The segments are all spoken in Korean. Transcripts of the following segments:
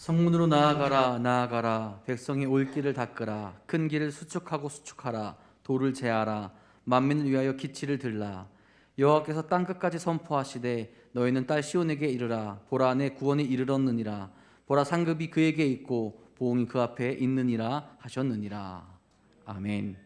성문으로 나아가라 나아가라. 백성이 올 길을 닦으라. 큰 길을 수축하고 수축하라. 돌을 제하라. 만민을 위하여 기치를 들라. 여호와께서 땅끝까지 선포하시되 너희는 딸 시온에게 이르라. 보라, 내 구원이 이르렀느니라. 보라, 상급이 그에게 있고 보응이 그 앞에 있느니라 하셨느니라. 아멘.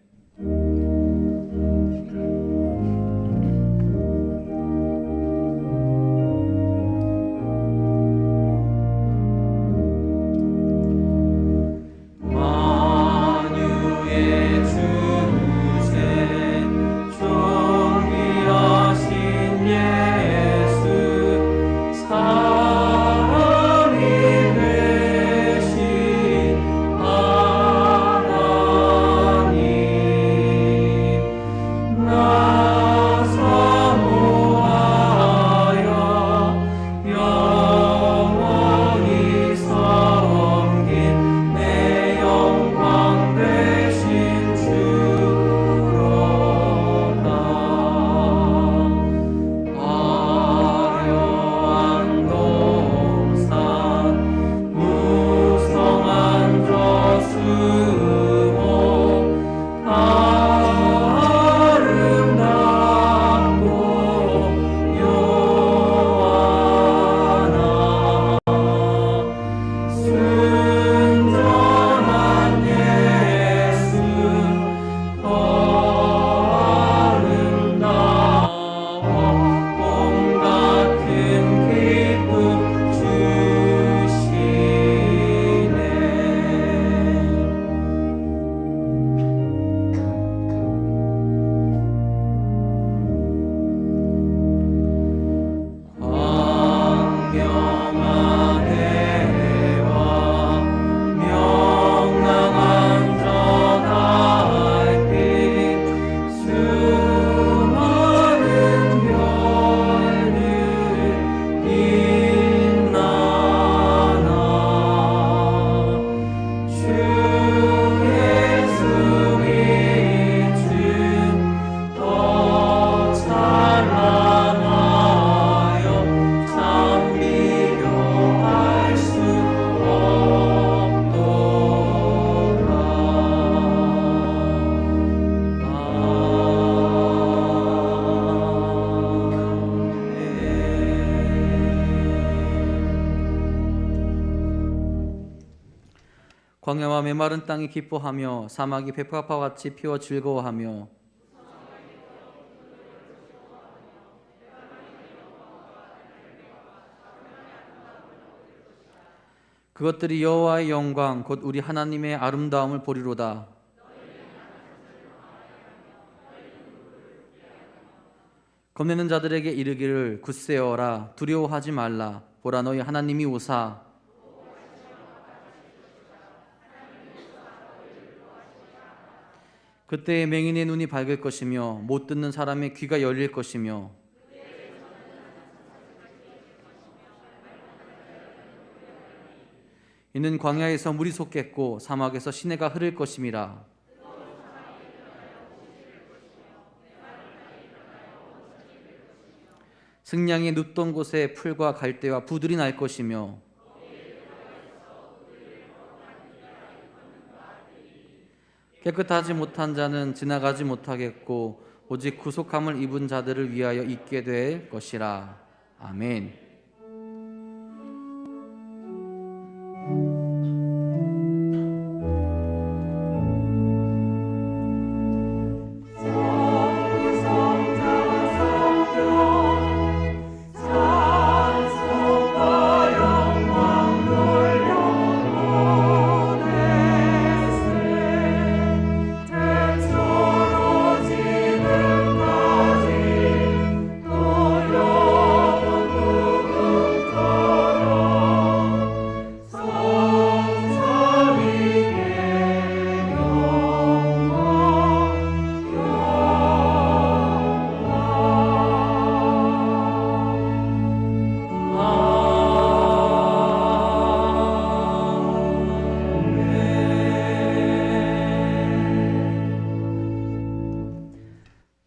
광야와 메마른 땅이 기뻐하며 사막이 백합화 같이 피어 즐거워하며 그것들이 여호와의 영광 곧 우리 하나님의 아름다움을 보리로다. 겁내는 자들에게 이르기를 굳세어라. 두려워하지 말라. 보라, 너희 하나님이 오사. 그때에 맹인의 눈이 밝을 것이며 못 듣는 사람의 귀가 열릴 것이며 이는 광야에서 물이 솟겠고 사막에서 시내가 흐를 것임이라. 승냥이 눕던 곳에 풀과 갈대와 부들이 날 것이며 깨끗하지 못한 자는 지나가지 못하겠고 오직 구속함을 입은 자들을 위하여 있게 될 것이라. 아멘.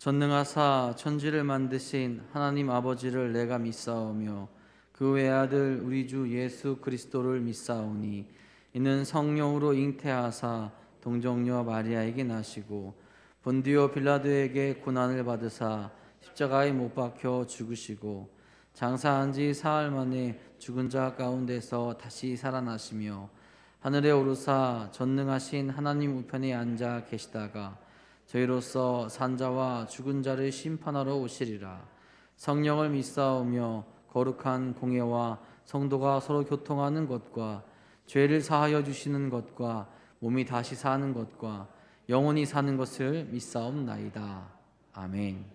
전능하사 천지를 만드신 하나님 아버지를 내가 믿사오며 그 그 외아들 우리 주 예수 그리스도를 믿사오니 이는 성령으로 잉태하사 동정녀 마리아에게 나시고 본디오 빌라도에게 고난을 받으사 십자가에 못 박혀 죽으시고 장사한 지 사흘 만에 죽은 자 가운데서 다시 살아나시며 하늘에 오르사 전능하신 하나님 우편에 앉아 계시다가 저희로서 산자와 죽은 자를 심판하러 오시리라. 성령을 믿사오며 거룩한 공예와 성도가 서로 교통하는 것과 죄를 사하여 주시는 것과 몸이 다시 사는 것과 영원히 사는 것을 믿사옵나이다. 아멘.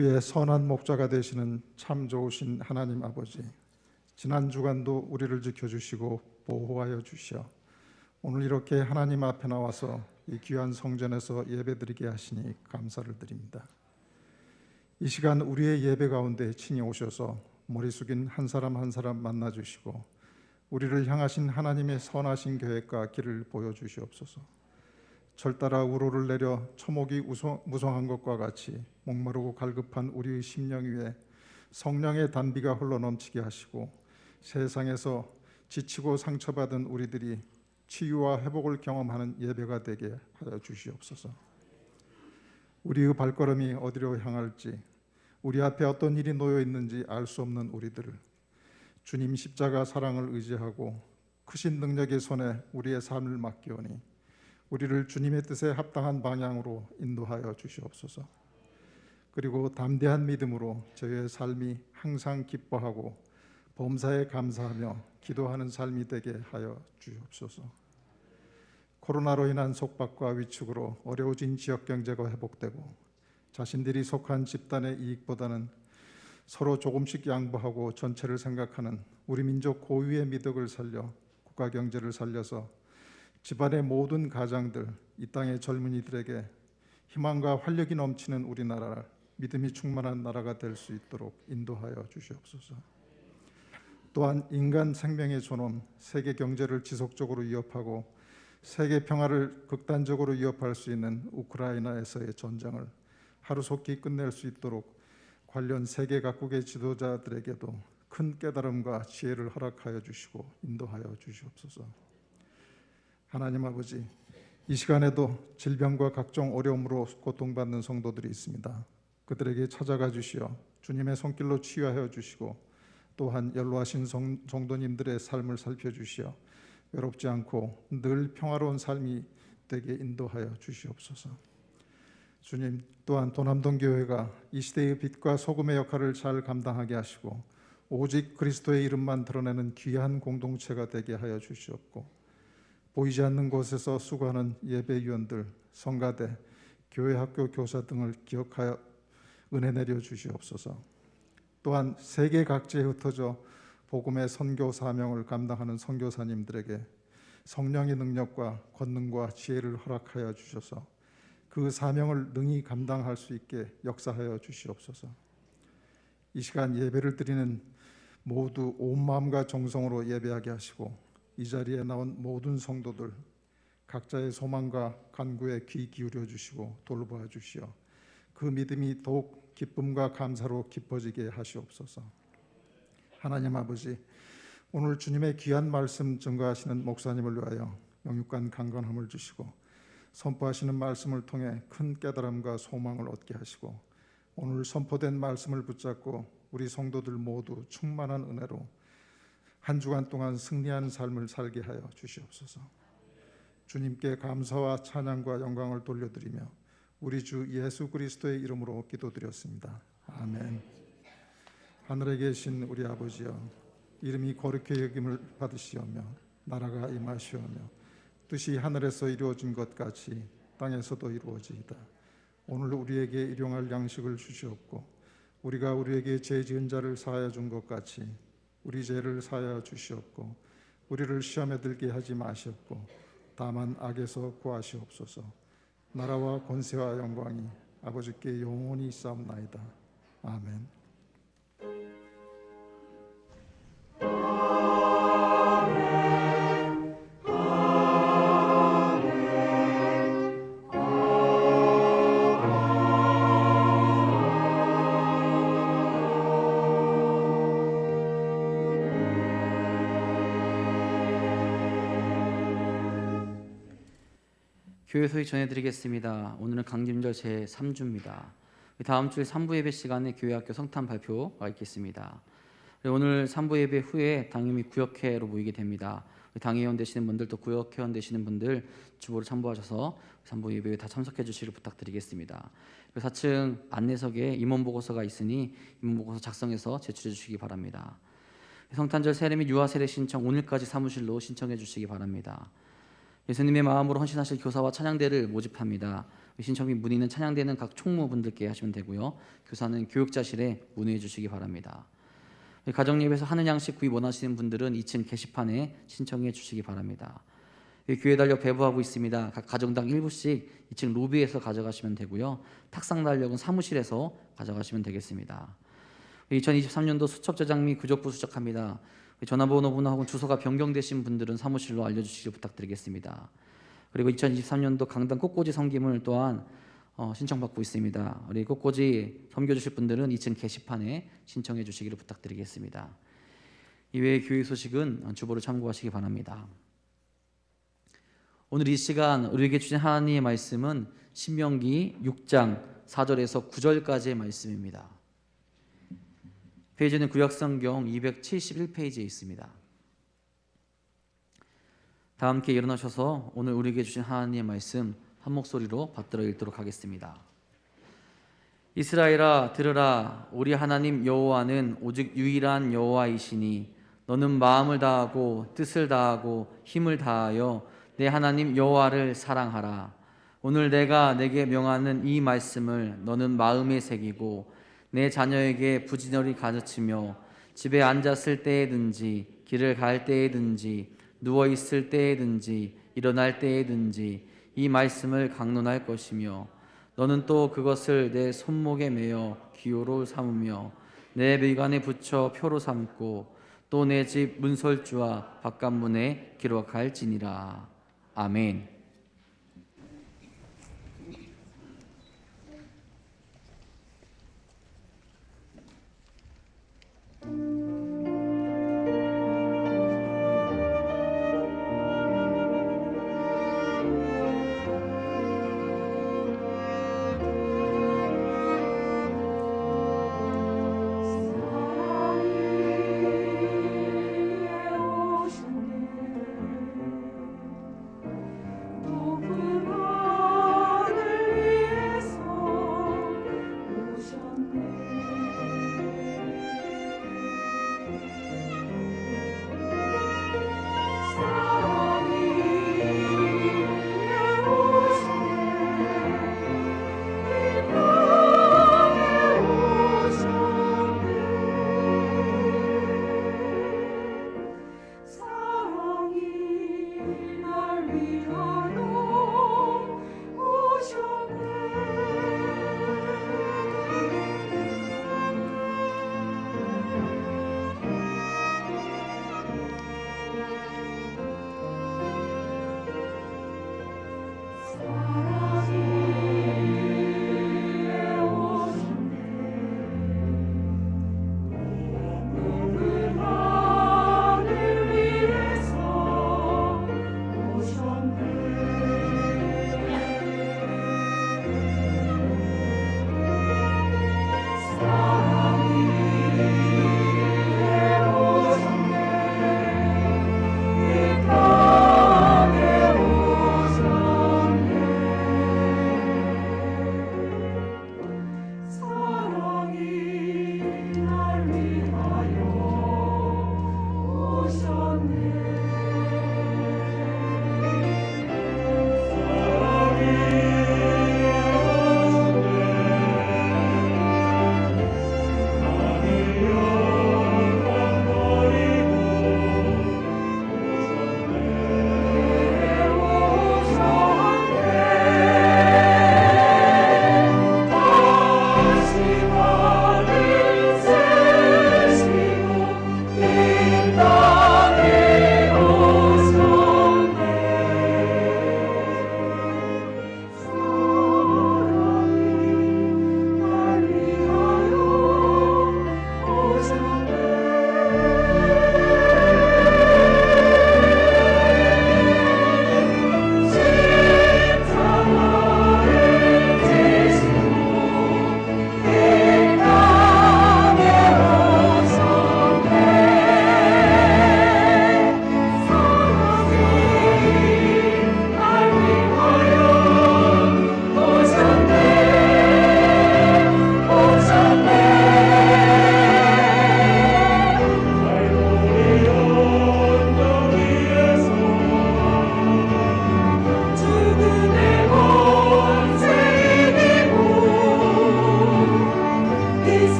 우리의 선한 목자가 되시는 참 좋으신 하나님 아버지, 지난 주간도 우리를 지켜주시고 보호하여 주시어 오늘 이렇게 하나님 앞에 나와서 이 귀한 성전에서 예배드리게 하시니 감사를 드립니다. 이 시간 우리의 예배 가운데 친히 오셔서 머리 숙인 한 사람 한 사람 만나주시고 우리를 향하신 하나님의 선하신 계획과 길을 보여주시옵소서. 철따라 우로를 내려 초목이 무성한 것과 같이 목마르고 갈급한 우리의 심령 위에 성령의 단비가 흘러넘치게 하시고 세상에서 지치고 상처받은 우리들이 치유와 회복을 경험하는 예배가 되게 하여 주시옵소서. 우리의 발걸음이 어디로 향할지, 우리 앞에 어떤 일이 놓여 있는지 알 수 없는 우리들을 주님 십자가 사랑을 의지하고 크신 능력의 손에 우리의 삶을 맡기오니 우리를 주님의 뜻에 합당한 방향으로 인도하여 주시옵소서. 그리고 담대한 믿음으로 저희의 삶이 항상 기뻐하고 범사에 감사하며 기도하는 삶이 되게 하여 주옵소서. 코로나로 인한 속박과 위축으로 어려워진 지역 경제가 회복되고 자신들이 속한 집단의 이익보다는 서로 조금씩 양보하고 전체를 생각하는 우리 민족 고유의 미덕을 살려 국가 경제를 살려서 집안의 모든 가장들, 이 땅의 젊은이들에게 희망과 활력이 넘치는 우리나라, 믿음이 충만한 나라가 될 수 있도록 인도하여 주시옵소서. 또한 인간 생명의 존엄, 세계 경제를 지속적으로 위협하고 세계 평화를 극단적으로 위협할 수 있는 우크라이나에서의 전쟁을 하루속히 끝낼 수 있도록 관련 세계 각국의 지도자들에게도 큰 깨달음과 지혜를 허락하여 주시고 인도하여 주시옵소서. 하나님 아버지, 이 시간에도 질병과 각종 어려움으로 고통받는 성도들이 있습니다. 그들에게 찾아가 주시어 주님의 손길로 치유하여 주시고 또한 연로하신 성도님들의 삶을 살펴주시어 외롭지 않고 늘 평화로운 삶이 되게 인도하여 주시옵소서. 주님, 또한 도남동 교회가 이 시대의 빛과 소금의 역할을 잘 감당하게 하시고 오직 그리스도의 이름만 드러내는 귀한 공동체가 되게 하여 주시옵고 보이지 않는 곳에서 수고하는 예배위원들, 성가대, 교회 학교 교사 등을 기억하여 은혜 내려 주시옵소서. 또한 세계 각지에 흩어져 복음의 선교 사명을 감당하는 선교사님들에게 성령의 능력과 권능과 지혜를 허락하여 주셔서 그 사명을 능히 감당할 수 있게 역사하여 주시옵소서. 이 시간 예배를 드리는 모두 온 마음과 정성으로 예배하게 하시고 이 자리에 나온 모든 성도들 각자의 소망과 간구에 귀 기울여 주시고 돌보아 주시어 그 믿음이 더욱 기쁨과 감사로 깊어지게 하시옵소서. 하나님 아버지, 오늘 주님의 귀한 말씀 증거하시는 목사님을 위하여 영육간 강건함을 주시고 선포하시는 말씀을 통해 큰 깨달음과 소망을 얻게 하시고 오늘 선포된 말씀을 붙잡고 우리 성도들 모두 충만한 은혜로 한 주간 동안 승리하는 삶을 살게 하여 주시옵소서. 주님께 감사와 찬양과 영광을 돌려드리며 우리 주 예수 그리스도의 이름으로 기도드렸습니다. 아멘. 하늘에 계신 우리 아버지여, 이름이 거룩히 여김을 받으시오며 나라가 임하시오며 뜻이 하늘에서 이루어진 것 같이 땅에서도 이루어지이다. 오늘 우리에게 일용할 양식을 주시옵고 우리가 우리에게 죄 지은 자를 사하여 준 것 같이 우리 죄를 사하여 주시옵고 우리를 시험에 들게 하지 마시옵고 다만 악에서 구하시옵소서. 나라와 권세와 영광이 아버지께 영원히 있사옵나이다. 아멘. 교회 소식 전해드리겠습니다. 오늘은 강림절 제3주입니다. 다음 주에 3부 예배 시간에 교회학교 성탄 발표가 있겠습니다. 오늘 3부 예배 후에 당임이 구역회로 모이게 됩니다. 당회원 되시는 분들 또 구역회원 되시는 분들 주보를 참고하셔서 3부 예배에 다 참석해 주시기를 부탁드리겠습니다. 4층 안내석에 임원보고서가 있으니 임원보고서 작성해서 제출해 주시기 바랍니다. 성탄절 세례 및 유아 세례 신청 오늘까지 사무실로 신청해 주시기 바랍니다. 예수님의 마음으로 헌신하실 교사와 찬양대를 모집합니다. 신청 및 문의는 찬양대는 각 총무분들께 하시면 되고요. 교사는 교육자실에 문의해 주시기 바랍니다. 가정예배에서 하는 양식 구입 원하시는 분들은 2층 게시판에 신청해 주시기 바랍니다. 교회 달력 배부하고 있습니다. 각 가정당 1부씩 2층 로비에서 가져가시면 되고요. 탁상 달력은 사무실에서 가져가시면 되겠습니다. 2023년도 수첩 제작 및 구족부 수적합니다. 전화번호나 혹은 주소가 변경되신 분들은 사무실로 알려주시길 부탁드리겠습니다. 그리고 2023년도 강단 꽃꽂이 섬김을 또한 신청받고 있습니다. 우리 꽃꽂이 섬겨주실 분들은 2층 게시판에 신청해 주시기를 부탁드리겠습니다. 이외의 교회 소식은 주보를 참고하시기 바랍니다. 오늘 이 시간 우리에게 주신 하나님의 말씀은 신명기 6장 4절에서 9절까지의 말씀입니다. 페이지는 구약성경 271페이지에 있습니다. 다 함께 일어나셔서 오늘 우리에게 주신 하나님의 말씀 한 목소리로 받들어 읽도록 하겠습니다. 이스라엘아 들으라. 우리 하나님 여호와는 오직 유일한 여호와이시니 너는 마음을 다하고 뜻을 다하고 힘을 다하여 내 하나님 여호와를 사랑하라. 오늘 내가 내게 명하는 이 말씀을 너는 마음에 새기고 내 자녀에게 부지런히 가르치며 집에 앉았을 때에든지 길을 갈 때에든지 누워 있을 때에든지 일어날 때에든지 이 말씀을 강론할 것이며 너는 또 그것을 내 손목에 매어 기호로 삼으며 내 미간에 붙여 표로 삼고 또 내 집 문설주와 바깥문에 기록할지니라. 아멘.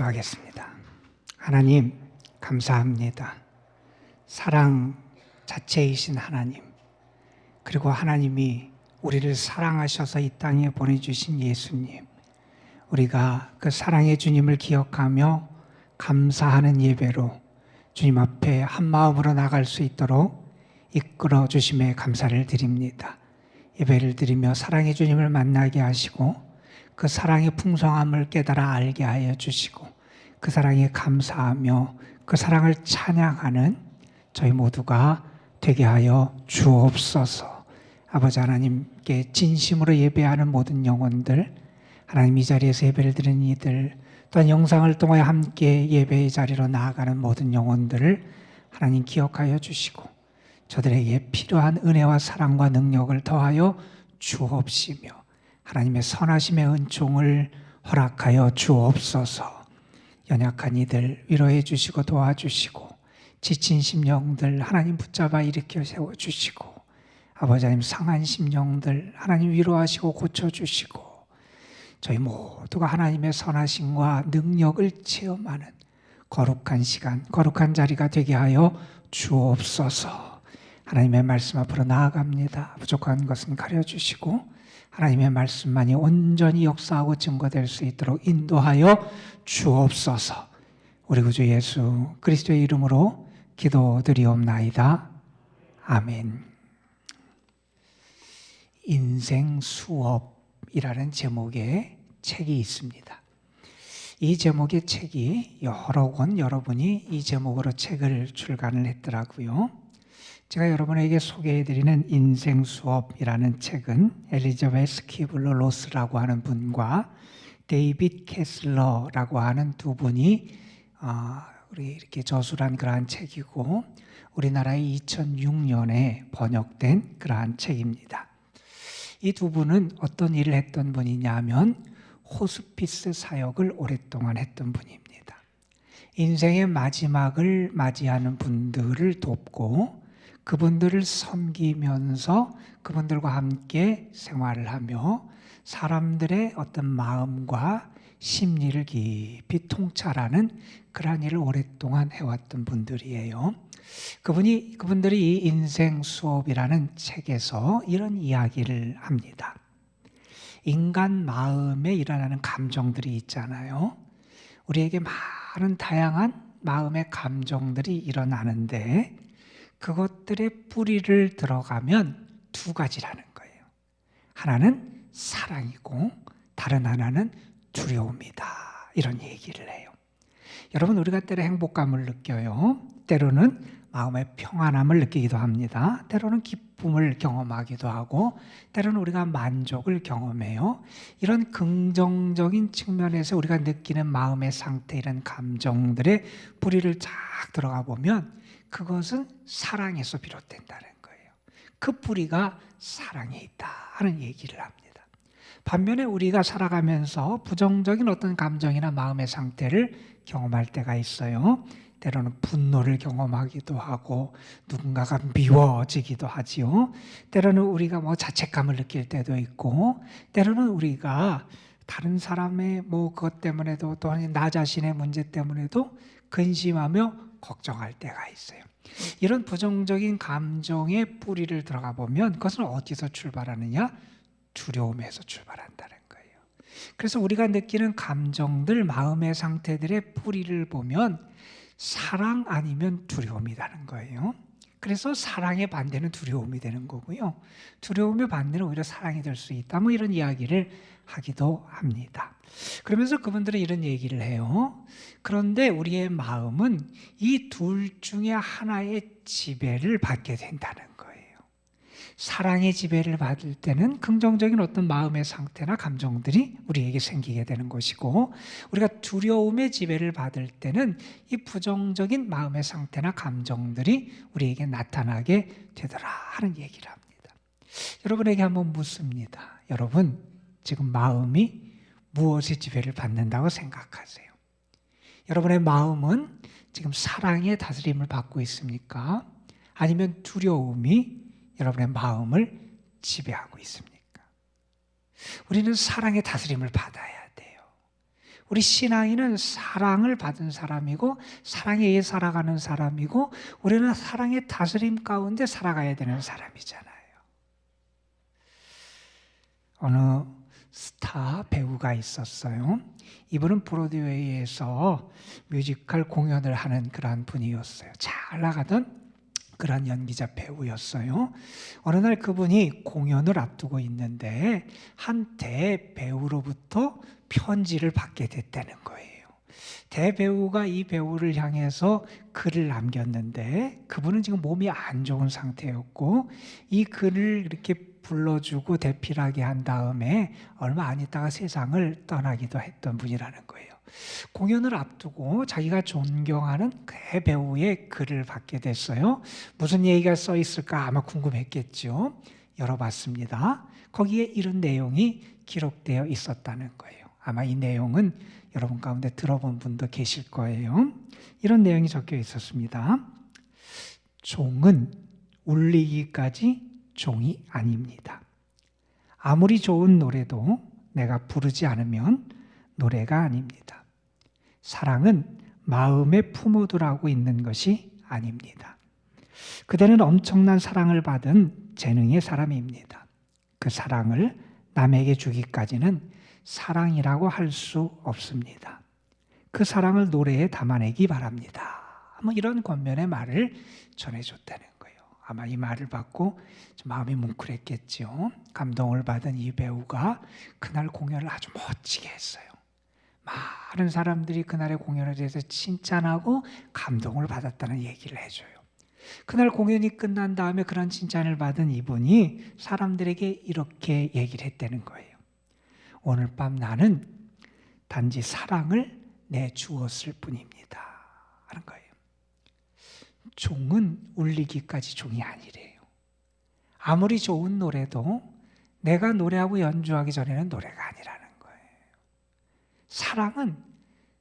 기도하겠습니다. 하나님, 감사합니다. 사랑 자체이신 하나님, 그리고 하나님이 우리를 사랑하셔서 이 땅에 보내주신 예수님, 우리가 그 사랑의 주님을 기억하며 감사하는 예배로 주님 앞에 한 마음으로 나갈 수 있도록 이끌어 주심에 감사를 드립니다. 예배를 드리며 사랑의 주님을 만나게 하시고 그 사랑의 풍성함을 깨달아 알게 하여 주시고 그 사랑에 감사하며 그 사랑을 찬양하는 저희 모두가 되게 하여 주옵소서. 아버지 하나님께 진심으로 예배하는 모든 영혼들, 하나님 이 자리에서 예배를 드리는 이들, 또한 영상을 통해 함께 예배의 자리로 나아가는 모든 영혼들을 하나님 기억하여 주시고 저들에게 필요한 은혜와 사랑과 능력을 더하여 주옵시며 하나님의 선하심의 은총을 허락하여 주옵소서. 연약한 이들 위로해 주시고 도와주시고 지친 심령들 하나님 붙잡아 일으켜 세워주시고 아버지 하나님 상한 심령들 하나님 위로하시고 고쳐주시고 저희 모두가 하나님의 선하심과 능력을 체험하는 거룩한 시간, 거룩한 자리가 되게 하여 주옵소서. 하나님의 말씀 앞으로 나아갑니다. 부족한 것은 가려주시고 하나님의 말씀만이 온전히 역사하고 증거될 수 있도록 인도하여 주옵소서. 우리 구주 예수 그리스도의 이름으로 기도드리옵나이다. 아멘. 인생 수업이라는 제목의 책이 있습니다. 이 제목의 책이 여러 권 여러분이 이 제목으로 책을 출간을 했더라고요. 제가 여러분에게 소개해드리는 인생 수업이라는 책은 엘리자베스 키블러 로스라고 하는 분과 데이빗 캐슬러라고 하는 두 분이 우리 이렇게 저술한 그러한 책이고 우리나라에 2006년에 번역된 그러한 책입니다. 이 두 분은 어떤 일을 했던 분이냐면 호스피스 사역을 오랫동안 했던 분입니다. 인생의 마지막을 맞이하는 분들을 돕고 그분들을 섬기면서 그분들과 함께 생활을 하며 사람들의 어떤 마음과 심리를 깊이 통찰하는 그러한 일을 오랫동안 해왔던 분들이에요. 그분들이 이 인생 수업이라는 책에서 이런 이야기를 합니다. 인간 마음에 일어나는 감정들이 있잖아요. 우리에게 많은 다양한 마음의 감정들이 일어나는데 그것들의 뿌리를 들어가면 두 가지라는 거예요. 하나는 사랑이고 다른 하나는 두려움이다. 이런 얘기를 해요. 여러분, 우리가 때로 행복감을 느껴요. 때로는 마음의 평안함을 느끼기도 합니다. 때로는 기쁨을 경험하기도 하고 때로는 우리가 만족을 경험해요. 이런 긍정적인 측면에서 우리가 느끼는 마음의 상태, 이런 감정들의 뿌리를 쫙 들어가 보면 그것은 사랑에서 비롯된다는 거예요. 그 뿌리가 사랑에 있다 하는 얘기를 합니다. 반면에 우리가 살아가면서 부정적인 어떤 감정이나 마음의 상태를 경험할 때가 있어요. 때로는 분노를 경험하기도 하고 누군가가 미워지기도 하지요. 때로는 우리가 자책감을 느낄 때도 있고 때로는 우리가 다른 사람의 그것 때문에도 또는 나 자신의 문제 때문에도 근심하며 걱정할 때가 있어요. 이런 부정적인 감정의 뿌리를 들어가 보면 그것은 어디서 출발하느냐? 두려움에서 출발한다는 거예요. 그래서 우리가 느끼는 감정들, 마음의 상태들의 뿌리를 보면 사랑 아니면 두려움이라는 거예요. 그래서 사랑의 반대는 두려움이 되는 거고요. 두려움의 반대는 오히려 사랑이 될 수 있다. 이런 이야기를 하기도 합니다. 그러면서 그분들은 이런 얘기를 해요. 그런데 우리의 마음은 이 둘 중에 하나의 지배를 받게 된다는 거예요. 사랑의 지배를 받을 때는 긍정적인 어떤 마음의 상태나 감정들이 우리에게 생기게 되는 것이고 우리가 두려움의 지배를 받을 때는 이 부정적인 마음의 상태나 감정들이 우리에게 나타나게 되더라 하는 얘기를 합니다. 여러분에게 한번 묻습니다. 여러분, 지금 마음이 무엇의 지배를 받는다고 생각하세요? 여러분의 마음은 지금 사랑의 다스림을 받고 있습니까? 아니면 두려움이 여러분의 마음을 지배하고 있습니까? 우리는 사랑의 다스림을 받아야 돼요. 우리 신앙인은 사랑을 받은 사람이고 사랑에 의해 살아가는 사람이고 우리는 사랑의 다스림 가운데 살아가야 되는 사람이잖아요. 어느 스타 배우가 있었어요. 이분은 브로드웨이에서 뮤지컬 공연을 하는 그러한 분이었어요. 잘 나가던 그런 연기자 배우였어요. 어느 날 그분이 공연을 앞두고 있는데 한 대배우로부터 편지를 받게 됐다는 거예요. 대배우가 이 배우를 향해서 글을 남겼는데 그분은 지금 몸이 안 좋은 상태였고 이 글을 이렇게 불러주고 대필하게 한 다음에 얼마 안 있다가 세상을 떠나기도 했던 분이라는 거예요. 공연을 앞두고 자기가 존경하는 대배우의 글을 받게 됐어요. 무슨 얘기가 써 있을까 아마 궁금했겠죠. 열어봤습니다. 거기에 이런 내용이 기록되어 있었다는 거예요. 아마 이 내용은 여러분 가운데 들어본 분도 계실 거예요. 이런 내용이 적혀 있었습니다. 종은 울리기까지 종이 아닙니다. 아무리 좋은 노래도 내가 부르지 않으면 노래가 아닙니다. 사랑은 마음에 품어두라고 있는 것이 아닙니다. 그대는 엄청난 사랑을 받은 재능의 사람입니다. 그 사랑을 남에게 주기까지는 사랑이라고 할 수 없습니다. 그 사랑을 노래에 담아내기 바랍니다. 뭐 이런 권면의 말을 전해줬다는 거예요. 아마 이 말을 받고 좀 마음이 뭉클했겠죠. 감동을 받은 이 배우가 그날 공연을 아주 멋지게 했어요. 많은 사람들이 그날의 공연에 대해서 칭찬하고 감동을 받았다는 얘기를 해줘요. 그날 공연이 끝난 다음에 그런 칭찬을 받은 이분이 사람들에게 이렇게 얘기를 했다는 거예요. 오늘 밤 나는 단지 사랑을 내주었을 뿐입니다 하는 거예요. 종은 울리기까지 종이 아니래요. 아무리 좋은 노래도 내가 노래하고 연주하기 전에는 노래가 아니라는 거예요. 사랑은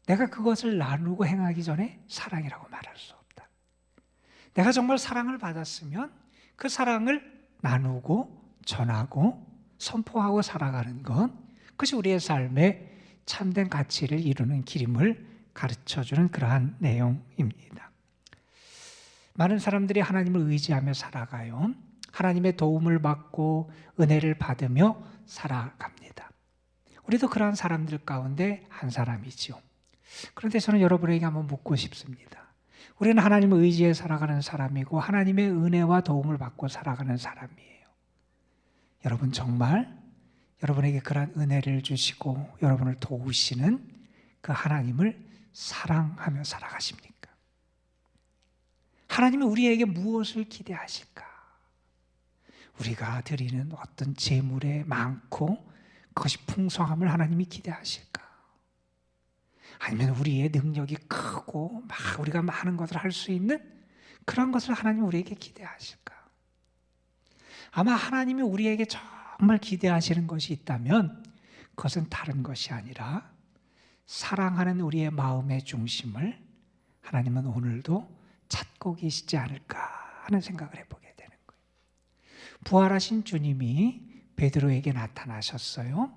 내가 그것을 나누고 행하기 전에 사랑이라고 말할 수 없다. 내가 정말 사랑을 받았으면 그 사랑을 나누고 전하고 선포하고 살아가는 것, 그것이 우리의 삶에 참된 가치를 이루는 길임을 가르쳐주는 그러한 내용입니다. 많은 사람들이 하나님을 의지하며 살아가요. 하나님의 도움을 받고 은혜를 받으며 살아갑니다. 우리도 그러한 사람들 가운데 한 사람이죠. 그런데 저는 여러분에게 한번 묻고 싶습니다. 우리는 하나님을 의지해 살아가는 사람이고 하나님의 은혜와 도움을 받고 살아가는 사람이에요. 여러분 정말 여러분에게 그러한 은혜를 주시고 여러분을 도우시는 그 하나님을 사랑하며 살아가십니까? 하나님은 우리에게 무엇을 기대하실까? 우리가 드리는 어떤 재물에 많고 그것이 풍성함을 하나님이 기대하실까? 아니면 우리의 능력이 크고 막 우리가 많은 것을 할 수 있는 그런 것을 하나님이 우리에게 기대하실까? 아마 하나님이 우리에게 정말 기대하시는 것이 있다면 그것은 다른 것이 아니라 사랑하는 우리의 마음의 중심을 하나님은 오늘도 찾고 계시지 않을까 하는 생각을 해보게 되는 거예요. 부활하신 주님이 베드로에게 나타나셨어요.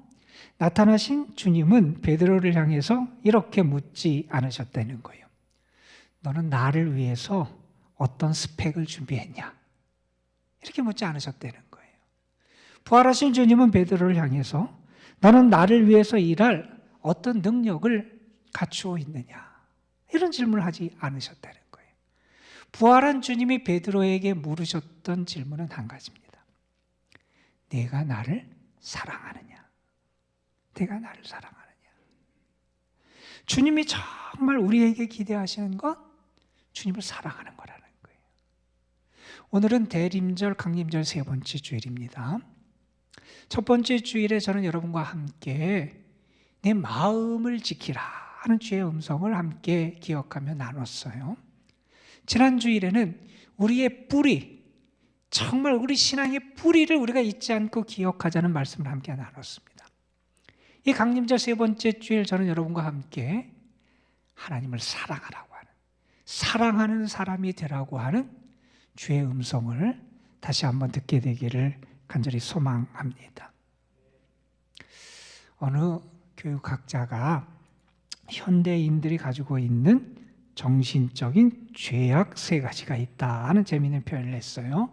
나타나신 주님은 베드로를 향해서 이렇게 묻지 않으셨다는 거예요. 너는 나를 위해서 어떤 스펙을 준비했냐? 이렇게 묻지 않으셨다는 거예요. 부활하신 주님은 베드로를 향해서 너는 나를 위해서 일할 어떤 능력을 갖추어 있느냐? 이런 질문을 하지 않으셨다는 거예요. 부활한 주님이 베드로에게 물으셨던 질문은 한 가지입니다. 내가 나를 사랑하느냐? 내가 나를 사랑하느냐? 주님이 정말 우리에게 기대하시는 건 주님을 사랑하는 거라는 거예요. 오늘은 대림절, 강림절 세 번째 주일입니다. 첫 번째 주일에 저는 여러분과 함께 내 마음을 지키라 하는 주의 음성을 함께 기억하며 나눴어요. 지난 주일에는 우리의 뿌리, 정말 우리 신앙의 뿌리를 우리가 잊지 않고 기억하자는 말씀을 함께 나눴습니다. 이 강림절 세 번째 주일 저는 여러분과 함께 하나님을 사랑하라고 하는, 사랑하는 사람이 되라고 하는 주의 음성을 다시 한번 듣게 되기를 간절히 소망합니다. 어느 교육학자가 현대인들이 가지고 있는 정신적인 죄악 세 가지가 있다 하는 재미있는 표현을 했어요.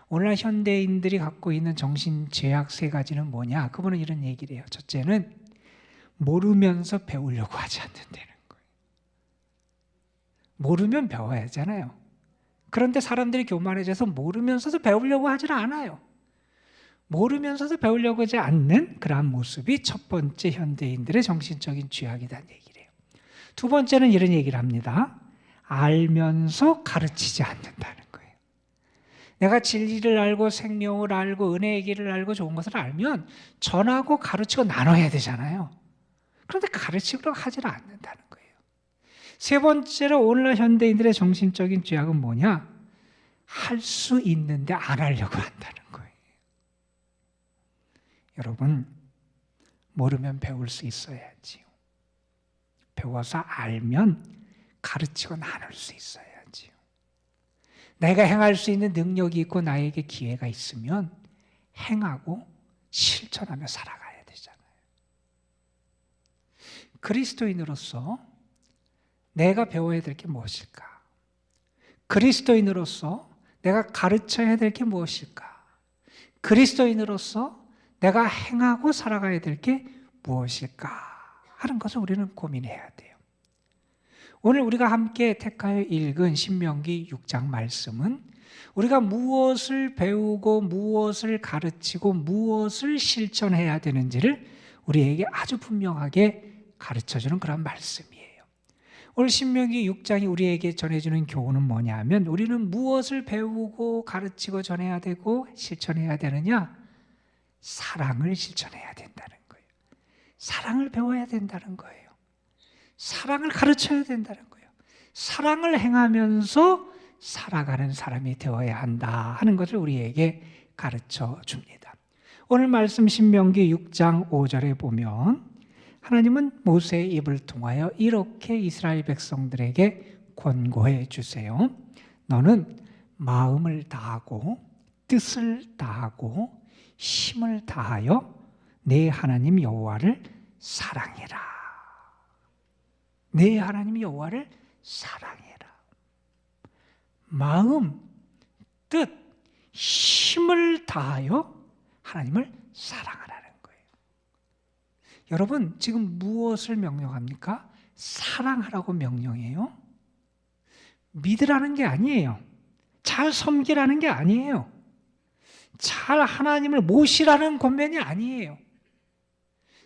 오늘날 현대인들이 갖고 있는 정신 죄악 세 가지는 뭐냐? 그분은 이런 얘기를 해요. 첫째는 모르면서 배우려고 하지 않는다는 거예요. 모르면 배워야 하잖아요. 그런데 사람들이 교만해져서 모르면서도 배우려고 하질 않아요. 모르면서도 배우려고 하지 않는 그러한 모습이 첫 번째 현대인들의 정신적인 죄악이라는 얘기를 해요. 두 번째는 이런 얘기를 합니다. 알면서 가르치지 않는다는 거예요. 내가 진리를 알고 생명을 알고 은혜의 길을 알고 좋은 것을 알면 전하고 가르치고 나눠야 되잖아요. 그런데 가르치려고 하질 않는다는 거예요. 세 번째로 오늘날 현대인들의 정신적인 죄악은 뭐냐? 할 수 있는데 안 하려고 한다는 거예요. 여러분, 모르면 배울 수 있어야지요. 배워서 알면 가르치고 나눌 수 있어야지요. 내가 행할 수 있는 능력이 있고 나에게 기회가 있으면 행하고 실천하며 살아가야 되잖아요. 그리스도인으로서 내가 배워야 될 게 무엇일까? 그리스도인으로서 내가 가르쳐야 될 게 무엇일까? 그리스도인으로서 내가 행하고 살아가야 될 게 무엇일까 하는 것을 우리는 고민해야 돼요. 오늘 우리가 함께 택하여 읽은 신명기 6장 말씀은 우리가 무엇을 배우고 무엇을 가르치고 무엇을 실천해야 되는지를 우리에게 아주 분명하게 가르쳐주는 그런 말씀이에요. 오늘 신명기 6장이 우리에게 전해주는 교훈은 뭐냐면 우리는 무엇을 배우고 가르치고 전해야 되고 실천해야 되느냐? 사랑을 실천해야 된다는 거예요. 사랑을 배워야 된다는 거예요. 사랑을 가르쳐야 된다는 거예요. 사랑을 행하면서 살아가는 사람이 되어야 한다 하는 것을 우리에게 가르쳐 줍니다. 오늘 말씀 신명기 6장 5절에 보면 하나님은 모세의 입을 통하여 이렇게 이스라엘 백성들에게 권고해 주세요. 너는 마음을 다하고 뜻을 다하고 힘을 다하여 내 하나님 여호와를 사랑해라. 내 하나님 여호와를 사랑해라. 마음, 뜻, 힘을 다하여 하나님을 사랑하라는 거예요. 여러분, 지금 무엇을 명령합니까? 사랑하라고 명령해요. 믿으라는 게 아니에요. 잘 섬기라는 게 아니에요. 잘 하나님을 모시라는 권면이 아니에요.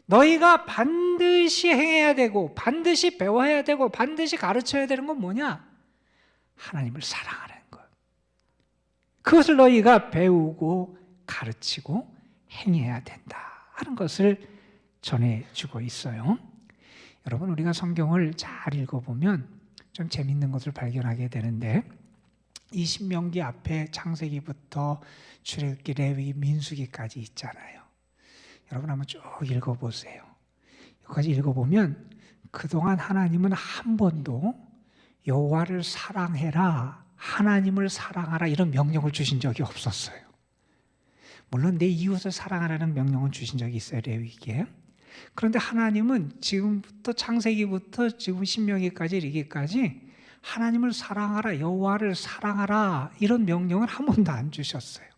너희가 반드시 행해야 되고 반드시 배워야 되고 반드시 가르쳐야 되는 건 뭐냐? 하나님을 사랑하는 것. 그것을 너희가 배우고 가르치고 행해야 된다 하는 것을 전해주고 있어요. 여러분, 우리가 성경을 잘 읽어보면 좀 재밌는 것을 발견하게 되는데 이 신명기 앞에 창세기부터 출애굽기, 레위, 민수기까지 있잖아요. 여러분 한번 쭉 읽어보세요. 여기까지 읽어보면 그동안 하나님은 한 번도 여호와를 사랑해라, 하나님을 사랑하라 이런 명령을 주신 적이 없었어요. 물론 내 이웃을 사랑하라는 명령은 주신 적이 있어요, 레위기에. 그런데 하나님은 지금부터 창세기부터 지금 신명기까지 이르기까지 하나님을 사랑하라, 여호와를 사랑하라 이런 명령을 한 번도 안 주셨어요.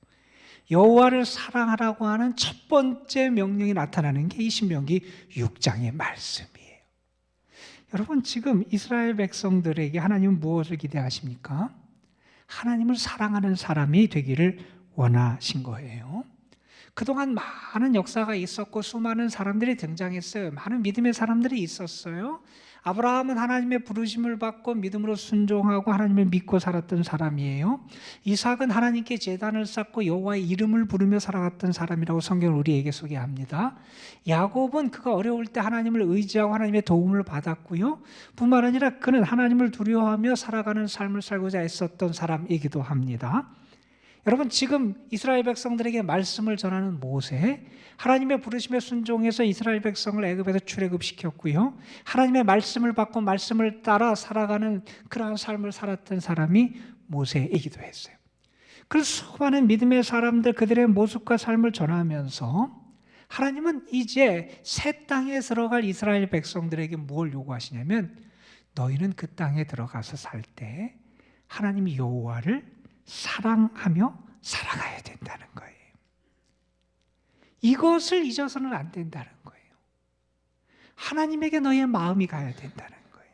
여호와를 사랑하라고 하는 첫 번째 명령이 나타나는 게 이 신명기 6장의 말씀이에요. 여러분, 지금 이스라엘 백성들에게 하나님은 무엇을 기대하십니까? 하나님을 사랑하는 사람이 되기를 원하신 거예요. 그동안 많은 역사가 있었고 수많은 사람들이 등장했어요. 많은 믿음의 사람들이 있었어요. 아브라함은 하나님의 부르심을 받고 믿음으로 순종하고 하나님을 믿고 살았던 사람이에요. 이삭은 하나님께 제단을 쌓고 여호와의 이름을 부르며 살아갔던 사람이라고 성경은 우리에게 소개합니다. 야곱은 그가 어려울 때 하나님을 의지하고 하나님의 도움을 받았고요. 뿐만 아니라 그는 하나님을 두려워하며 살아가는 삶을 살고자 애썼던 사람이기도 합니다. 여러분, 지금 이스라엘 백성들에게 말씀을 전하는 모세, 하나님의 부르심에 순종해서 이스라엘 백성을 애굽에서 출애굽시켰고요. 하나님의 말씀을 받고 말씀을 따라 살아가는 그러한 삶을 살았던 사람이 모세이기도 했어요. 그래서 수많은 믿음의 사람들 그들의 모습과 삶을 전하면서 하나님은 이제 새 땅에 들어갈 이스라엘 백성들에게 뭘 요구하시냐면 너희는 그 땅에 들어가서 살 때 하나님 여호와를 사랑하며 살아가야 된다는 거예요. 이것을 잊어서는 안 된다는 거예요. 하나님에게 너의 마음이 가야 된다는 거예요.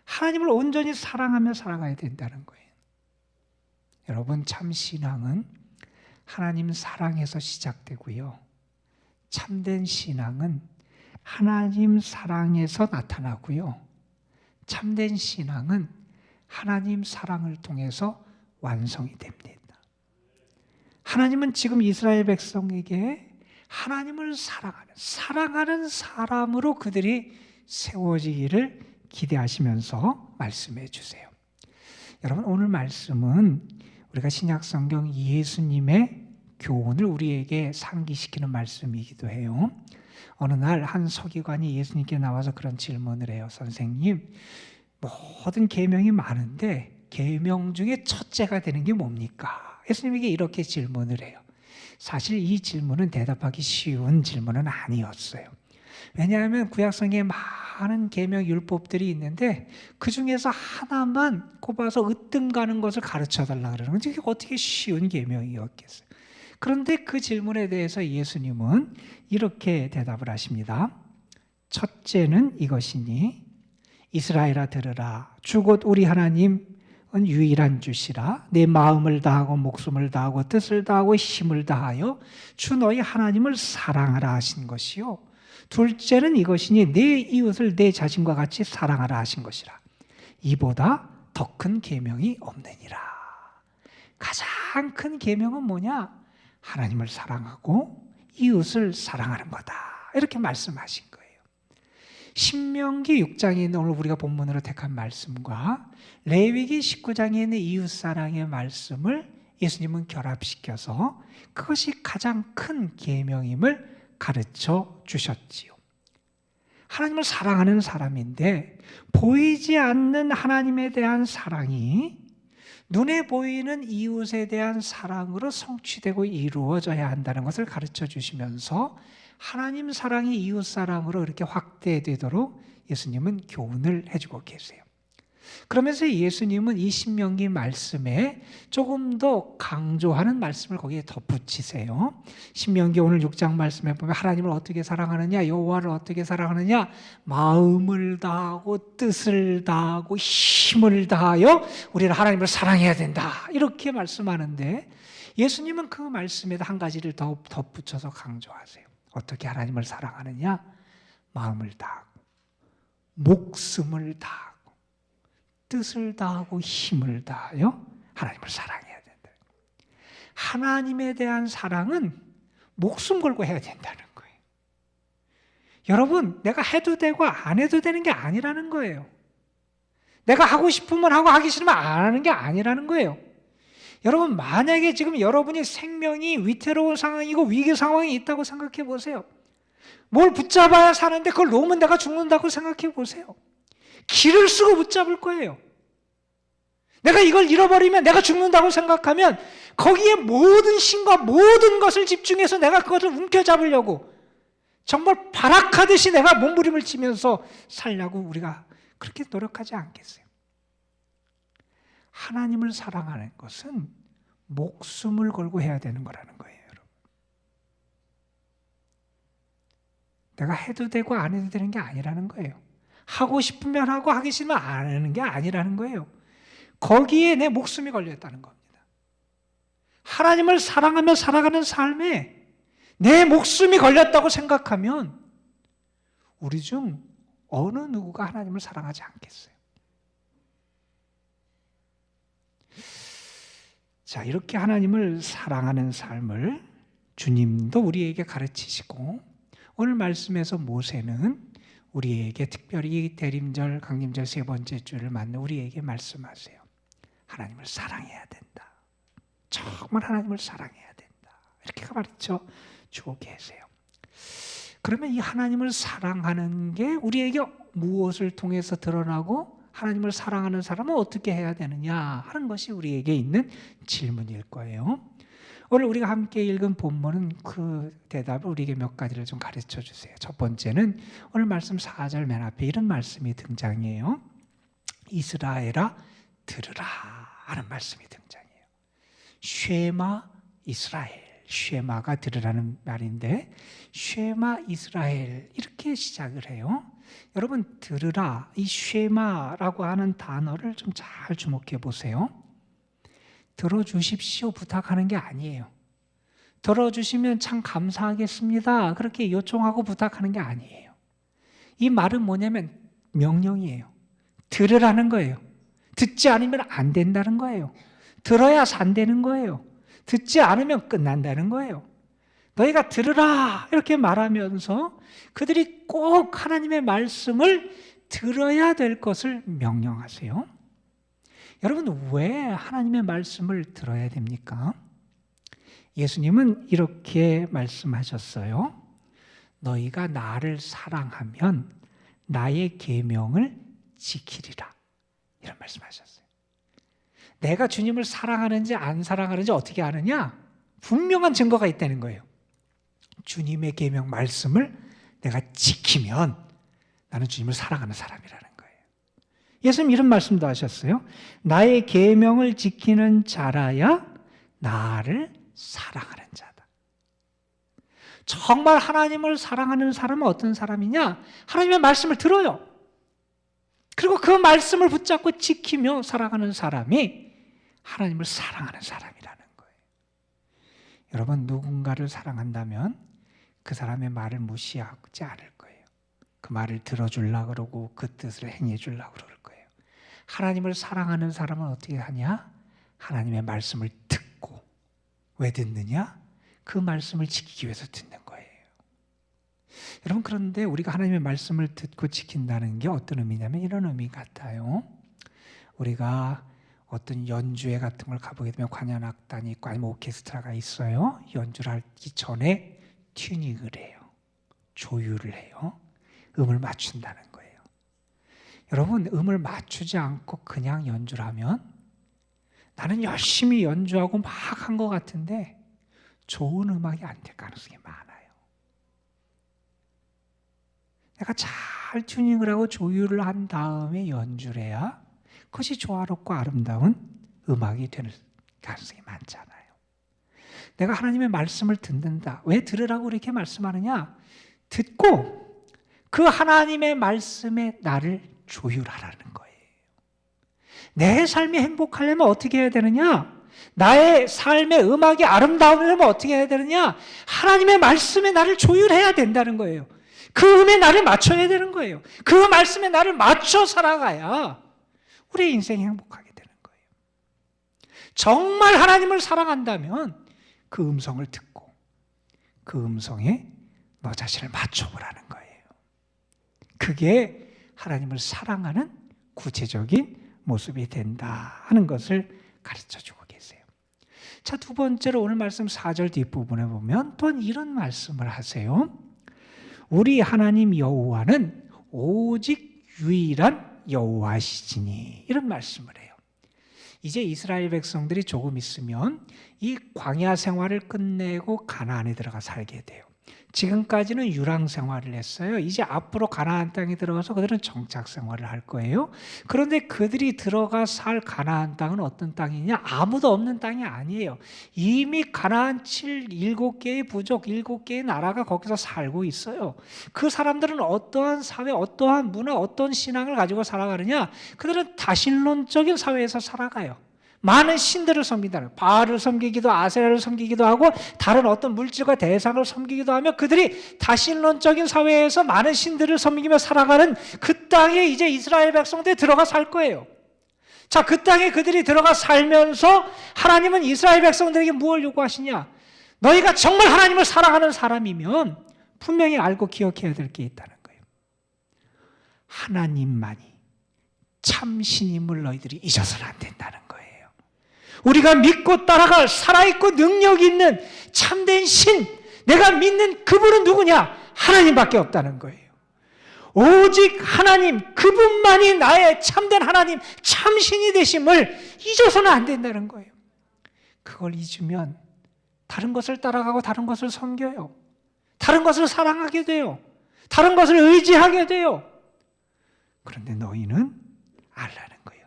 하나님을 온전히 사랑하며 살아가야 된다는 거예요. 여러분, 참 신앙은 하나님 사랑에서 시작되고요. 참된 신앙은 하나님 사랑에서 나타나고요. 참된 신앙은 하나님 사랑을 통해서 완성이 됩니다. 하나님은 지금 이스라엘 백성에게 하나님을 사랑하는 사람으로 그들이 세워지기를 기대하시면서 말씀해 주세요. 여러분, 오늘 말씀은 우리가 신약성경 예수님의 교훈을 우리에게 상기시키는 말씀이기도 해요. 어느 날 한 서기관이 예수님께 나와서 그런 질문을 해요. 선생님, 모든 계명이 많은데 계명 중에 첫째가 되는 게 뭡니까? 예수님에게 이렇게 질문을 해요. 사실 이 질문은 대답하기 쉬운 질문은 아니었어요. 왜냐하면 구약성경에 많은 계명 율법들이 있는데 그 중에서 하나만 꼽아서 으뜸 가는 것을 가르쳐달라 그러는 건 이게 어떻게 쉬운 계명이었겠어요. 그런데 그 질문에 대해서 예수님은 이렇게 대답을 하십니다. 첫째는 이것이니 이스라엘아 들으라. 주 곧 우리 하나님은 유일한 주시라. 내 마음을 다하고 목숨을 다하고 뜻을 다하고 힘을 다하여 주 너희 하나님을 사랑하라 하신 것이요. 둘째는 이것이니 내 이웃을 내 자신과 같이 사랑하라 하신 것이라. 이보다 더 큰 계명이 없느니라. 가장 큰 계명은 뭐냐? 하나님을 사랑하고 이웃을 사랑하는 거다. 이렇게 말씀하신 거예요. 신명기 6장에 있는 오늘 우리가 본문으로 택한 말씀과 레위기 19장에 있는 이웃사랑의 말씀을 예수님은 결합시켜서 그것이 가장 큰 계명임을 가르쳐 주셨지요. 하나님을 사랑하는 사람인데 보이지 않는 하나님에 대한 사랑이 눈에 보이는 이웃에 대한 사랑으로 성취되고 이루어져야 한다는 것을 가르쳐 주시면서 하나님 사랑이 이웃 사랑으로 이렇게 확대되도록 예수님은 교훈을 해주고 계세요. 그러면서 예수님은 이 신명기 말씀에 조금 더 강조하는 말씀을 거기에 덧붙이세요. 신명기 오늘 6장 말씀에 보면 하나님을 어떻게 사랑하느냐, 여호와를 어떻게 사랑하느냐, 마음을 다하고 뜻을 다하고 힘을 다하여 우리는 하나님을 사랑해야 된다. 이렇게 말씀하는데 예수님은 그 말씀에 한 가지를 더 덧붙여서 강조하세요. 어떻게 하나님을 사랑하느냐? 마음을 다하고 목숨을 다하고 뜻을 다하고 힘을 다하여 하나님을 사랑해야 된다. 하나님에 대한 사랑은 목숨 걸고 해야 된다는 거예요. 여러분, 내가 해도 되고 안 해도 되는 게 아니라는 거예요. 내가 하고 싶으면 하고 하기 싫으면 안 하는 게 아니라는 거예요. 여러분, 만약에 지금 여러분이 생명이 위태로운 상황이고 위기 상황이 있다고 생각해 보세요. 뭘 붙잡아야 사는데 그걸 놓으면 내가 죽는다고 생각해 보세요. 길을 쓰고 붙잡을 거예요. 내가 이걸 잃어버리면 내가 죽는다고 생각하면 거기에 모든 힘과 모든 것을 집중해서 내가 그것을 움켜잡으려고 정말 발악하듯이 내가 몸부림을 치면서 살려고 우리가 그렇게 노력하지 않겠어요? 하나님을 사랑하는 것은 목숨을 걸고 해야 되는 거라는 거예요. 여러분. 내가 해도 되고 안 해도 되는 게 아니라는 거예요. 하고 싶으면 하고 하기 싫으면 안 하는 게 아니라는 거예요. 거기에 내 목숨이 걸려있다는 겁니다. 하나님을 사랑하며 살아가는 삶에 내 목숨이 걸렸다고 생각하면 우리 중 어느 누구가 하나님을 사랑하지 않겠어요? 자, 이렇게 하나님을 사랑하는 삶을 주님도 우리에게 가르치시고 오늘 말씀에서 모세는 우리에게 특별히 대림절, 강림절 세 번째 주를 맞는 우리에게 말씀하세요. 하나님을 사랑해야 된다. 정말 하나님을 사랑해야 된다. 이렇게 가르쳐 주고 계세요. 그러면 이 하나님을 사랑하는 게 우리에게 무엇을 통해서 드러나고 하나님을 사랑하는 사람은 어떻게 해야 되느냐 하는 것이 우리에게 있는 질문일 거예요. 오늘 우리가 함께 읽은 본문은 그 대답을 우리에게 몇 가지를 좀 가르쳐 주세요. 첫 번째는 오늘 말씀 4절 맨 앞에 이런 말씀이 등장해요. 이스라엘아 들으라 하는 말씀이 등장해요. 쉐마 이스라엘, 쉐마가 들으라는 말인데 쉐마 이스라엘 이렇게 시작을 해요. 여러분 들으라, 이 쉐마라고 하는 단어를 좀 잘 주목해 보세요. 들어주십시오 부탁하는 게 아니에요. 들어주시면 참 감사하겠습니다 그렇게 요청하고 부탁하는 게 아니에요. 이 말은 뭐냐면 명령이에요. 들으라는 거예요. 듣지 않으면 안 된다는 거예요. 들어야 산다는 거예요. 듣지 않으면 끝난다는 거예요. 너희가 들으라 이렇게 말하면서 그들이 꼭 하나님의 말씀을 들어야 될 것을 명령하세요. 여러분 왜 하나님의 말씀을 들어야 됩니까? 예수님은 이렇게 말씀하셨어요. 너희가 나를 사랑하면 나의 계명을 지키리라. 이런 말씀하셨어요. 내가 주님을 사랑하는지 안 사랑하는지 어떻게 아느냐? 분명한 증거가 있다는 거예요. 주님의 계명 말씀을 내가 지키면 나는 주님을 사랑하는 사람이라는 거예요. 예수님 이런 말씀도 하셨어요. 나의 계명을 지키는 자라야 나를 사랑하는 자다. 정말 하나님을 사랑하는 사람은 어떤 사람이냐? 하나님의 말씀을 들어요. 그리고 그 말씀을 붙잡고 지키며 살아가는 사람이 하나님을 사랑하는 사람이라는 거예요. 여러분 누군가를 사랑한다면 그 사람의 말을 무시하지 않을 거예요. 그 말을 들어주려고 그러고 그 뜻을 행해 주려고 그럴 거예요. 하나님을 사랑하는 사람은 어떻게 하냐? 하나님의 말씀을 듣고. 왜 듣느냐? 그 말씀을 지키기 위해서 듣는 거예요. 여러분 그런데 우리가 하나님의 말씀을 듣고 지킨다는 게 어떤 의미냐면 이런 의미 같아요. 우리가 어떤 연주회 같은 걸 가보게 되면 관현악단이 있고 아니면 오케스트라가 있어요. 연주를 하기 전에 튜닝을 해요. 조율을 해요. 음을 맞춘다는 거예요. 여러분 음을 맞추지 않고 그냥 연주를 하면 나는 열심히 연주하고 막 한 것 같은데 좋은 음악이 안 될 가능성이 많아요. 내가 잘 튜닝을 하고 조율을 한 다음에 연주를 해야 그것이 조화롭고 아름다운 음악이 되는 가능성이 많잖아요. 내가 하나님의 말씀을 듣는다. 왜 들으라고 이렇게 말씀하느냐? 듣고 그 하나님의 말씀에 나를 조율하라는 거예요. 내 삶이 행복하려면 어떻게 해야 되느냐? 나의 삶의 음악이 아름다우려면 어떻게 해야 되느냐? 하나님의 말씀에 나를 조율해야 된다는 거예요. 그 음에 나를 맞춰야 되는 거예요. 그 말씀에 나를 맞춰 살아가야 우리의 인생이 행복하게 되는 거예요. 정말 하나님을 사랑한다면 그 음성을 듣고 그 음성에 너 자신을 맞춰보라는 거예요. 그게 하나님을 사랑하는 구체적인 모습이 된다 하는 것을 가르쳐주고 계세요. 자, 두 번째로 오늘 말씀 4절 뒷부분에 보면 또한 이런 말씀을 하세요. 우리 하나님 여호와는 오직 유일한 여호와시지니 이런 말씀을 해요. 이제 이스라엘 백성들이 조금 있으면 이 광야 생활을 끝내고 가나안에 들어가 살게 돼요. 지금까지는 유랑 생활을 했어요. 이제 앞으로 가나안 땅에 들어가서 그들은 정착 생활을 할 거예요. 그런데 그들이 들어가 살 가나안 땅은 어떤 땅이냐? 아무도 없는 땅이 아니에요. 이미 가나안 7개의 부족, 7개의 나라가 거기서 살고 있어요. 그 사람들은 어떠한 사회, 어떠한 문화, 어떤 신앙을 가지고 살아가느냐? 그들은 다신론적인 사회에서 살아가요. 많은 신들을 섬긴다는 거예요. 바알을 섬기기도 아세라를 섬기기도 하고 다른 어떤 물질과 대상을 섬기기도 하며 그들이 다신론적인 사회에서 많은 신들을 섬기며 살아가는 그 땅에 이제 이스라엘 백성들이 들어가 살 거예요. 자, 그 땅에 그들이 들어가 살면서 하나님은 이스라엘 백성들에게 무엇을 요구하시냐? 너희가 정말 하나님을 사랑하는 사람이면 분명히 알고 기억해야 될 게 있다는 거예요. 하나님만이 참신임을 너희들이 잊어서는 안 된다는 거예요. 우리가 믿고 따라갈 살아있고 능력 있는 참된 신, 내가 믿는 그분은 누구냐? 하나님밖에 없다는 거예요. 오직 하나님, 그분만이 나의 참된 하나님, 참신이 되심을 잊어서는 안 된다는 거예요. 그걸 잊으면 다른 것을 따라가고 다른 것을 섬겨요. 다른 것을 사랑하게 돼요. 다른 것을 의지하게 돼요. 그런데 너희는 알라는 거예요.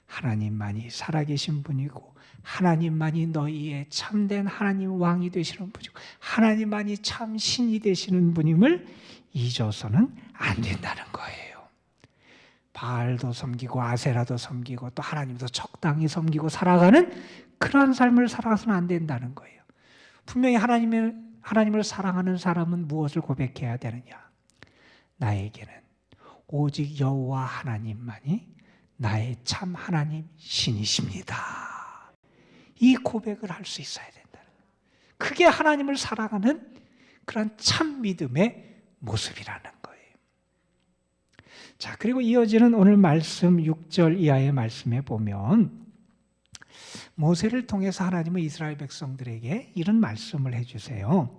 하나님만이 살아계신 분이고 하나님만이 너희의 참된 하나님 왕이 되시는 분이고 하나님만이 참 신이 되시는 분임을 잊어서는 안 된다는 거예요. 바알도 섬기고 아세라도 섬기고 또 하나님도 적당히 섬기고 살아가는 그러한 삶을 살아가서는 안 된다는 거예요. 분명히 하나님을 사랑하는 사람은 무엇을 고백해야 되느냐? 나에게는 오직 여호와 하나님만이 나의 참 하나님 신이십니다. 이 고백을 할 수 있어야 된다. 그게 하나님을 사랑하는 그런 참 믿음의 모습이라는 거예요. 자, 그리고 이어지는 오늘 말씀 6절 이하의 말씀에 보면 모세를 통해서 하나님은 이스라엘 백성들에게 이런 말씀을 해주세요.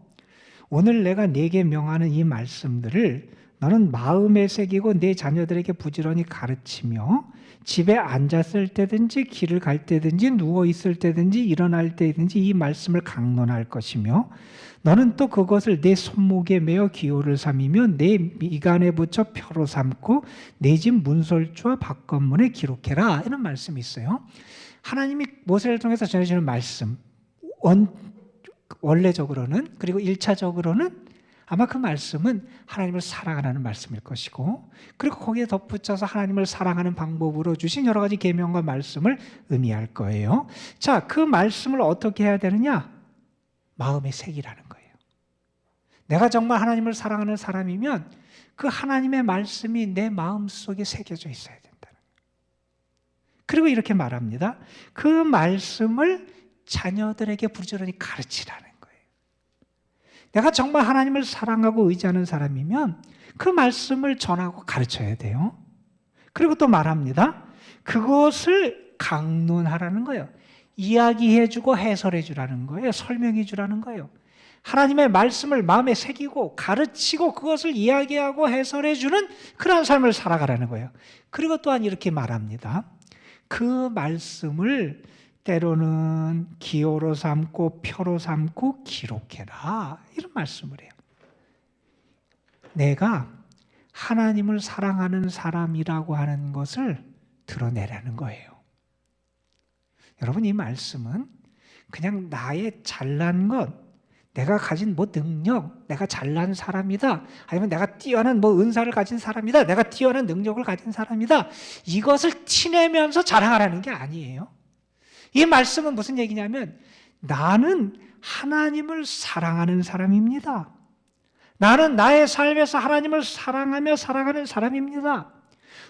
오늘 내가 네게 명하는 이 말씀들을 너는 마음에 새기고 네 자녀들에게 부지런히 가르치며 집에 앉았을 때든지 길을 갈 때든지 누워 있을 때든지 일어날 때든지 이 말씀을 강론할 것이며 너는 또 그것을 내 손목에 메어 기호를 삼으며 내 미간에 붙여 표로 삼고 내 집 문설주와 밖건문에 기록해라. 이런 말씀이 있어요. 하나님이 모세를 통해서 전해주는 말씀 원래적으로는 그리고 1차적으로는 아마 그 말씀은 하나님을 사랑하라는 말씀일 것이고 그리고 거기에 덧붙여서 하나님을 사랑하는 방법으로 주신 여러 가지 계명과 말씀을 의미할 거예요. 자, 그 말씀을 어떻게 해야 되느냐? 마음에 새기라는 거예요. 내가 정말 하나님을 사랑하는 사람이면 그 하나님의 말씀이 내 마음속에 새겨져 있어야 된다는 거예요. 그리고 이렇게 말합니다. 그 말씀을 자녀들에게 부지런히 가르치라는 거예요. 내가 정말 하나님을 사랑하고 의지하는 사람이면 그 말씀을 전하고 가르쳐야 돼요. 그리고 또 말합니다. 그것을 강론하라는 거예요. 이야기해주고 해설해주라는 거예요. 설명해주라는 거예요. 하나님의 말씀을 마음에 새기고 가르치고 그것을 이야기하고 해설해주는 그런 삶을 살아가라는 거예요. 그리고 또한 이렇게 말합니다. 그 말씀을 때로는 기호로 삼고 표로 삼고 기록해라. 이런 말씀을 해요. 내가 하나님을 사랑하는 사람이라고 하는 것을 드러내라는 거예요. 여러분, 이 말씀은 그냥 나의 잘난 것, 내가 가진 뭐 능력, 내가 잘난 사람이다, 아니면 내가 뛰어난 뭐 은사를 가진 사람이다, 내가 뛰어난 능력을 가진 사람이다, 이것을 티내면서 자랑하라는 게 아니에요. 이 말씀은 무슨 얘기냐면 나는 하나님을 사랑하는 사람입니다. 나는 나의 삶에서 하나님을 사랑하며 살아가는 사람입니다.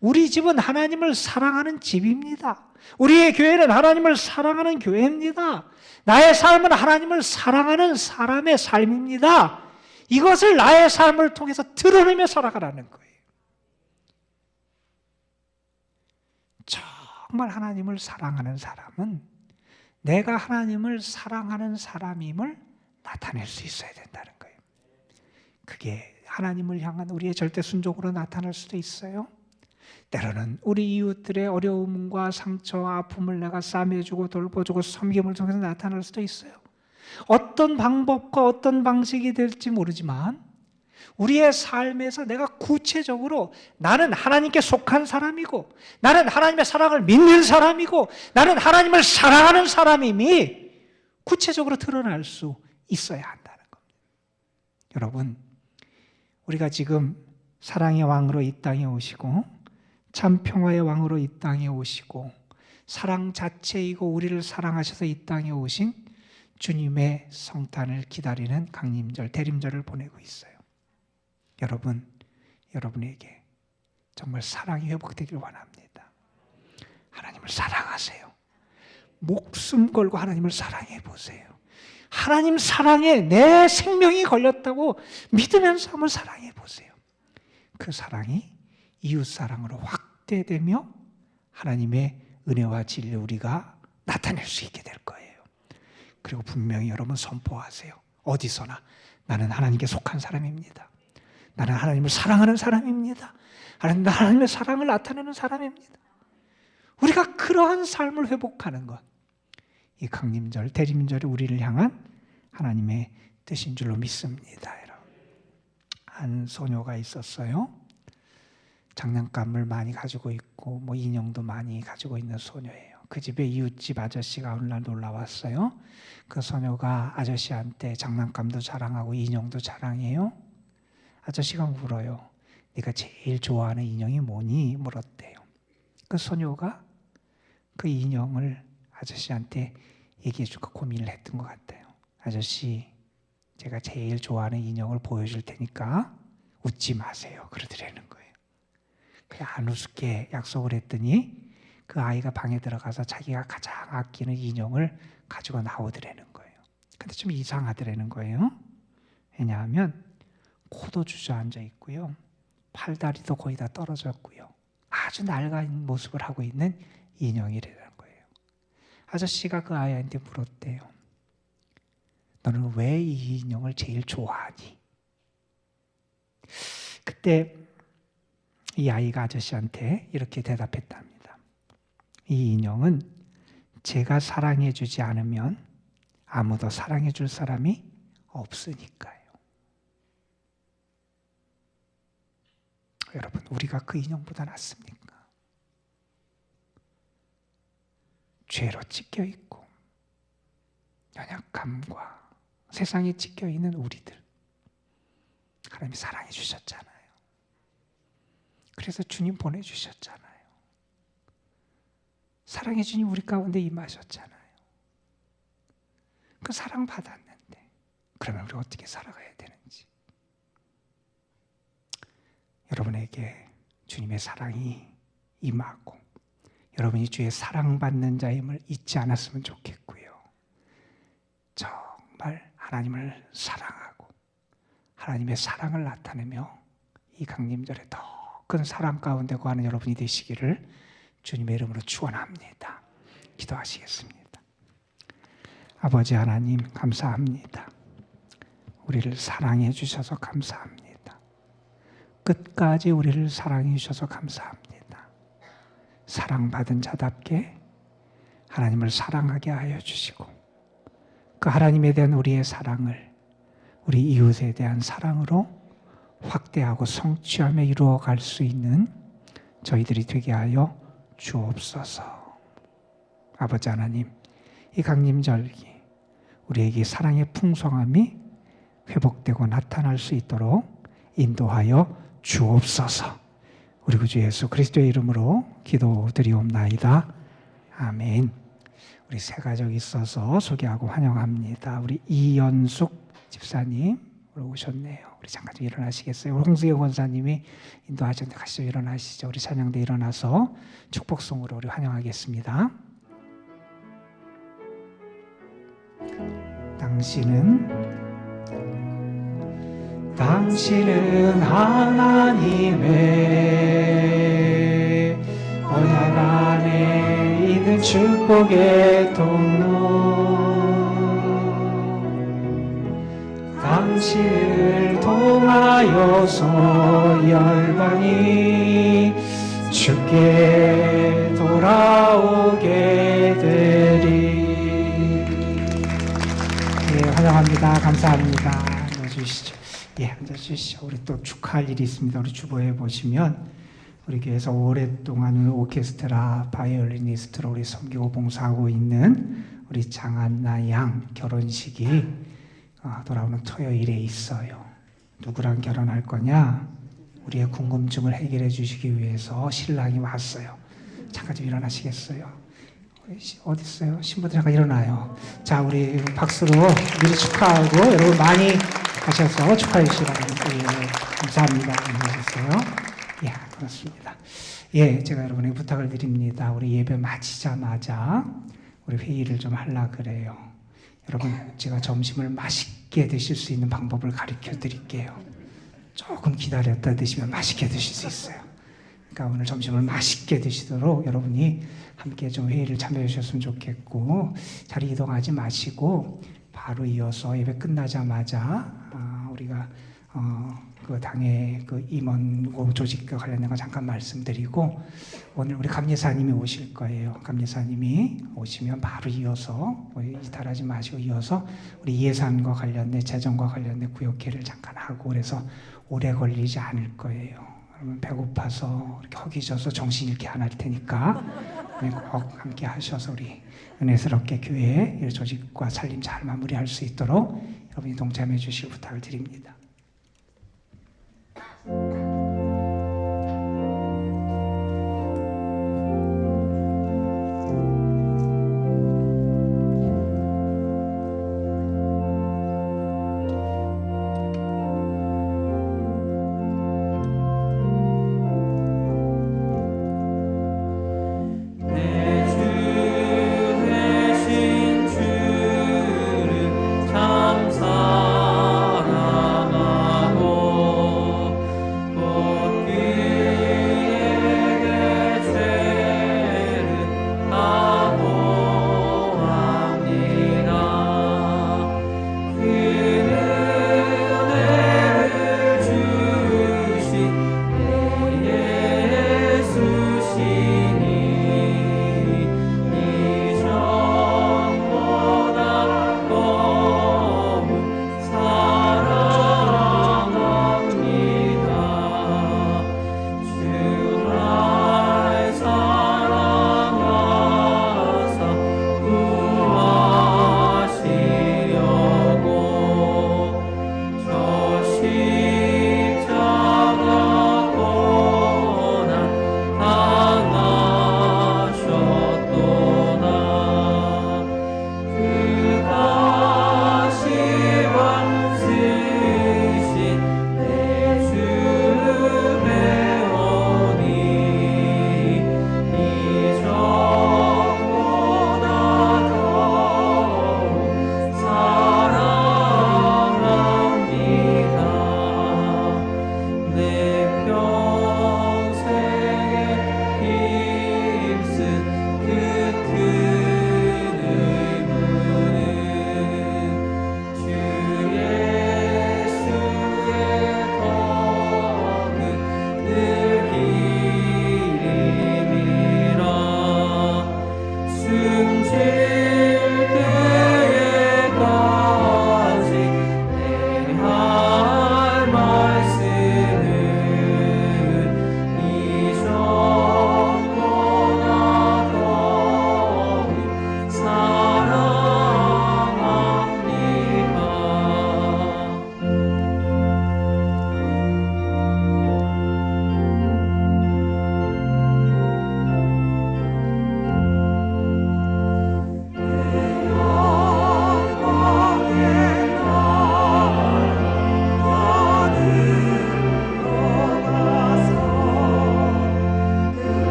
우리 집은 하나님을 사랑하는 집입니다. 우리의 교회는 하나님을 사랑하는 교회입니다. 나의 삶은 하나님을 사랑하는 사람의 삶입니다. 이것을 나의 삶을 통해서 드러내며 살아가라는 거예요. 정말 하나님을 사랑하는 사람은 내가 하나님을 사랑하는 사람임을 나타낼 수 있어야 된다는 거예요. 그게 하나님을 향한 우리의 절대 순종으로 나타날 수도 있어요. 때로는 우리 이웃들의 어려움과 상처와 아픔을 내가 싸매주고 돌봐주고 섬김을 통해서 나타날 수도 있어요. 어떤 방법과 어떤 방식이 될지 모르지만 우리의 삶에서 내가 구체적으로 나는 하나님께 속한 사람이고 나는 하나님의 사랑을 믿는 사람이고 나는 하나님을 사랑하는 사람임이 구체적으로 드러날 수 있어야 한다는 겁니다. 여러분, 우리가 지금 사랑의 왕으로 이 땅에 오시고 참 평화의 왕으로 이 땅에 오시고 사랑 자체이고 우리를 사랑하셔서 이 땅에 오신 주님의 성탄을 기다리는 강림절, 대림절을 보내고 있어요. 여러분, 여러분에게 정말 사랑이 회복되길 원합니다. 하나님을 사랑하세요. 목숨 걸고 하나님을 사랑해 보세요. 하나님 사랑에 내 생명이 걸렸다고 믿으면서 한번 사랑해 보세요. 그 사랑이 이웃 사랑으로 확대되며 하나님의 은혜와 진리 우리가 나타낼 수 있게 될 거예요. 그리고 분명히 여러분 선포하세요. 어디서나 나는 하나님께 속한 사람입니다. 나는 하나님을 사랑하는 사람입니다. 하나님의 사랑을 나타내는 사람입니다. 우리가 그러한 삶을 회복하는 것, 이 강림절, 대림절이 우리를 향한 하나님의 뜻인 줄로 믿습니다. 여러분. 한 소녀가 있었어요. 장난감을 많이 가지고 있고 뭐 인형도 많이 가지고 있는 소녀예요. 그 집에 이웃집 아저씨가 어느 날 놀러 왔어요. 그 소녀가 아저씨한테 장난감도 자랑하고 인형도 자랑해요. 아저씨가 물어요. 네가 제일 좋아하는 인형이 뭐니? 물었대요. 그 소녀가 그 인형을 아저씨한테 얘기해 줄까 고민을 했던 것 같아요. 아저씨, 제가 제일 좋아하는 인형을 보여줄 테니까 웃지 마세요. 그러더라는 거예요. 그냥 안 웃게 약속을 했더니 그 아이가 방에 들어가서 자기가 가장 아끼는 인형을 가지고 나오더라는 거예요. 근데 좀 이상하더라는 거예요. 왜냐하면 코도 주저앉아 있고요. 팔다리도 거의 다 떨어졌고요. 아주 낡은 모습을 하고 있는 인형이라는 거예요. 아저씨가 그 아이한테 물었대요. 너는 왜 이 인형을 제일 좋아하니? 그때 이 아이가 아저씨한테 이렇게 대답했답니다. 이 인형은 제가 사랑해 주지 않으면 아무도 사랑해 줄 사람이 없으니까요. 여러분, 우리가 그 인형보다 낫습니까? 죄로 찢겨 있고 연약함과 세상에 찢겨 있는 우리들 하나님이 사랑해 주셨잖아요. 그래서 주님 보내주셨잖아요. 사랑해 주님 우리 가운데 임하셨잖아요. 그 사랑 받았는데 그러면 우리 어떻게 살아가야 되는지 여러분에게 주님의 사랑이 임하고 여러분이 주의 사랑받는 자임을 잊지 않았으면 좋겠고요. 정말 하나님을 사랑하고 하나님의 사랑을 나타내며 이 강림절에 더 큰 사랑 가운데 거하는 여러분이 되시기를 주님의 이름으로 축원합니다. 기도하시겠습니다. 아버지 하나님 감사합니다. 우리를 사랑해 주셔서 감사합니다. 끝까지 우리를 사랑해 주셔서 감사합니다. 사랑받은 자답게 하나님을 사랑하게 하여 주시고 그 하나님에 대한 우리의 사랑을 우리 이웃에 대한 사랑으로 확대하고 성취하며 이루어갈 수 있는 저희들이 되게 하여 주옵소서. 아버지 하나님, 이 강림절기 우리에게 사랑의 풍성함이 회복되고 나타날 수 있도록 인도하여 주옵소서. 우리 구주 예수 그리스도의 이름으로 기도드리옵나이다. 아멘. 우리 세 가족 있어서 소개하고 환영합니다. 우리 이연숙 집사님 오셨네요. 우리 잠깐 좀 일어나시겠어요? 홍수영 권사님이 인도하셨는데 같이 일어나시죠. 우리 찬양대 일어나서 축복송으로 우리 환영하겠습니다. 당신은 하나님의 언약 안에 있는 축복의 통로 당신을 통하여서 열방이 주께 돌아오게 되리. 예, 환영합니다. 감사합니다. 앉아주시죠. 예, 앉아주시죠. 우리 또 축하할 일이 있습니다. 우리 주보에 보시면 우리 교회에서 오랫동안 오케스트라 바이올리니스트로 우리 섬기고 봉사하고 있는 우리 장한나 양 결혼식이 돌아오는 토요일에 있어요. 누구랑 결혼할 거냐? 우리의 궁금증을 해결해 주시기 위해서 신랑이 왔어요. 잠깐 좀 일어나시겠어요? 어디 있어요? 신부들 잠깐 일어나요. 자, 우리 박수로 미리 축하하고 여러분 많이 하셔서 축하해 주시기 바랍니다. 예, 감사합니다. 안녕하셨어요? 예, 그렇습니다. 예, 제가 여러분에게 부탁을 드립니다. 우리 예배 마치자마자 우리 회의를 좀 하려고 그래요. 여러분, 제가 점심을 맛있게 드실 수 있는 방법을 가르쳐 드릴게요. 조금 기다렸다 드시면 맛있게 드실 수 있어요. 그러니까 오늘 점심을 맛있게 드시도록 여러분이 함께 좀 회의를 참여해 주셨으면 좋겠고, 자리 이동하지 마시고 바로 이어서 예배 끝나자마자 우리가 그 당의 그 임원고 조직과 관련된 거 잠깐 말씀드리고, 오늘 우리 감리사님이 오실 거예요. 감리사님이 오시면 바로 이어서 이탈하지 마시고 이어서 우리 예산과 관련된 재정과 관련된 구역회를 잠깐 하고, 그래서 오래 걸리지 않을 거예요. 그러면 배고파서 이렇게 허기져서 정신 잃게 안 할 테니까 꼭 함께 하셔서 우리 은혜스럽게 교회 조직과 살림 잘 마무리할 수 있도록 여러분이 동참해 주실 부탁을 드립니다.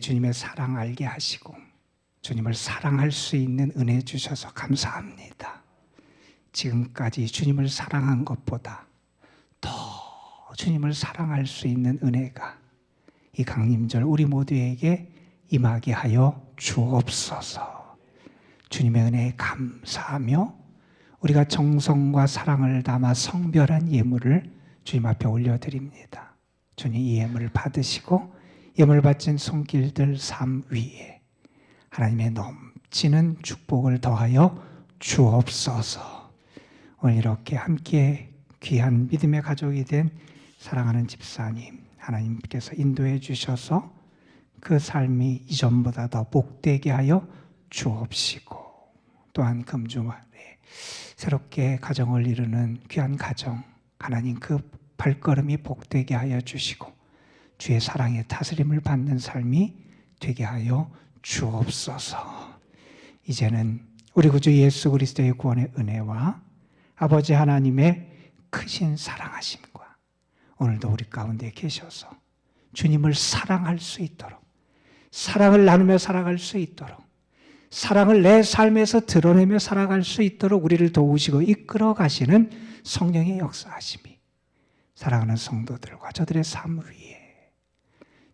주님의 사랑 알게 하시고 주님을 사랑할 수 있는 은혜 주셔서 감사합니다. 지금까지 주님을 사랑한 것보다 더 주님을 사랑할 수 있는 은혜가 이 강림절 우리 모두에게 임하게 하여 주옵소서. 주님의 은혜에 감사하며 우리가 정성과 사랑을 담아 성별한 예물을 주님 앞에 올려드립니다. 주님 이 예물을 받으시고 예물 바친 손길들 삶 위에 하나님의 넘치는 축복을 더하여 주옵소서. 오늘 이렇게 함께 귀한 믿음의 가족이 된 사랑하는 집사님 하나님께서 인도해 주셔서 그 삶이 이전보다 더 복되게 하여 주옵시고, 또한 금주말에 새롭게 가정을 이루는 귀한 가정 하나님 그 발걸음이 복되게 하여 주시고 주의 사랑의 다스림을 받는 삶이 되게 하여 주옵소서. 이제는 우리 구주 예수 그리스도의 구원의 은혜와 아버지 하나님의 크신 사랑하심과 오늘도 우리 가운데 계셔서 주님을 사랑할 수 있도록, 사랑을 나누며 살아갈 수 있도록, 사랑을 내 삶에서 드러내며 살아갈 수 있도록 우리를 도우시고 이끌어 가시는 성령의 역사하심이 사랑하는 성도들과 저들의 삶 위에,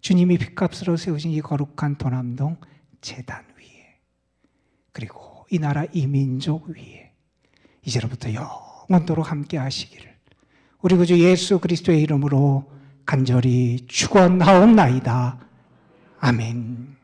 주님이 핏값으로 세우신 이 거룩한 도남동 제단 위에, 그리고 이 나라 이 민족 위에 이제로부터 영원토록 함께 하시기를 우리 구주 예수 그리스도의 이름으로 간절히 축원하옵나이다. 아멘.